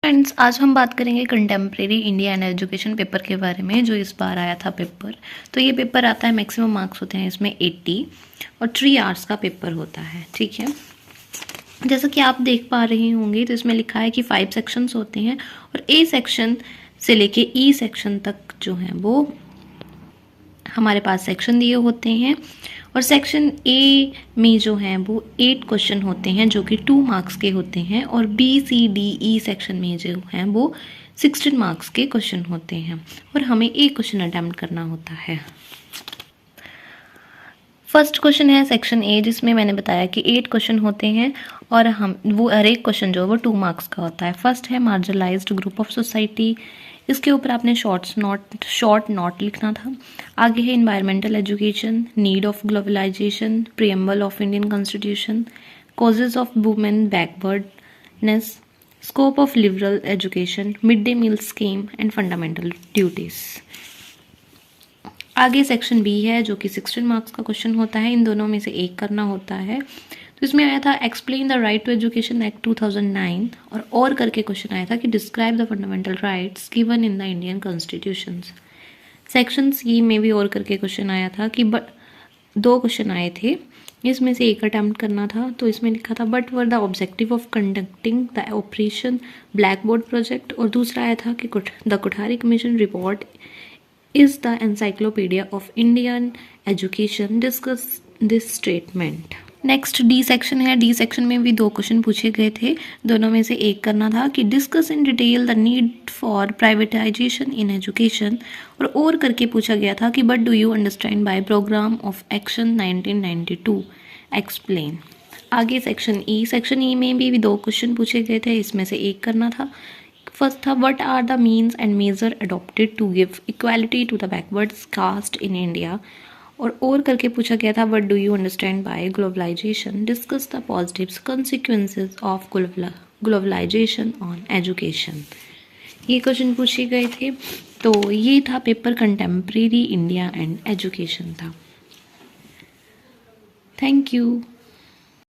Friends, आज हम बात करेंगे contemporary India and education paper के बारे में, जो इस बार आया था पेपर। तो ये पेपर आता है, मैक्सिमम मार्क्स होते हैं इसमें 80 और 3 आवर्स का पेपर होता है। ठीक है, जैसा कि आप देख पा रहे होंगे तो इसमें लिखा है कि 5 सेक्शंस होते हैं और ए सेक्शन से लेके ई सेक्शन तक जो है वो हमारे पास सेक्शन दिए होते हैं। और सेक्शन ए में जो है वो 8 क्वेश्चन होते हैं जो कि 2 मार्क्स के होते हैं, और B C D E section में जो हैं वो 16 मार्क्स के क्वेश्चन होते हैं और हमें एक क्वेश्चन अटेम्प्ट करना होता है। फर्स्ट क्वेश्चन है सेक्शन ए, जिसमें मैंने बताया कि 8 क्वेश्चन होते हैं और हम वो हर एक क्वेश्चन जो है वो 2 मार्क्स का होता है। फर्स्ट है मार्जिनलाइज्ड ग्रुप ऑफ सोसाइटी, इसके ऊपर आपने शॉर्ट नोट लिखना था। आगे है environmental education, need of globalisation, preamble of Indian constitution, causes of women backwardness, scope of liberal education, mid day meal scheme and fundamental duties. आगे section B है जो कि 16 मार्क्स का क्वेश्चन होता है, इन दोनों में से एक करना होता है। तो इसमें आया था explain the right to education act 2009 और करके क्वेश्चन आया था कि describe the fundamental rights given in the Indian constitution. Section C में भी और करके क्वेश्चन आया था कि 2 क्वेश्चन आए थे, इसमें से एक अटैम्प्ट करना था। तो इसमें लिखा था but were the objective of conducting the operation black board project, और दूसरा आया था कि the Kothari commission report is the encyclopedia of Indian education, discuss this statement। Next D section है। डी सेक्शन में भी 2 क्वेश्चन पूछे गए थे, दोनों में से एक करना था कि discuss in detail the need for privatisation in education, और करके पूछा गया था कि what do you understand by programme of action 1992, explain. आगे सेक्शन ई में भी 2 क्वेश्चन पूछे गए थे, इसमें से एक करना था। फर्स्ट था what are the means and measure adopted to give equality to the backward caste in India, और करके पूछा गया था what do you understand by globalisation, discuss the positive consequences of globalisation on education. ये question पूछे गए थे। तो ये था paper contemporary India and education था। Thank you.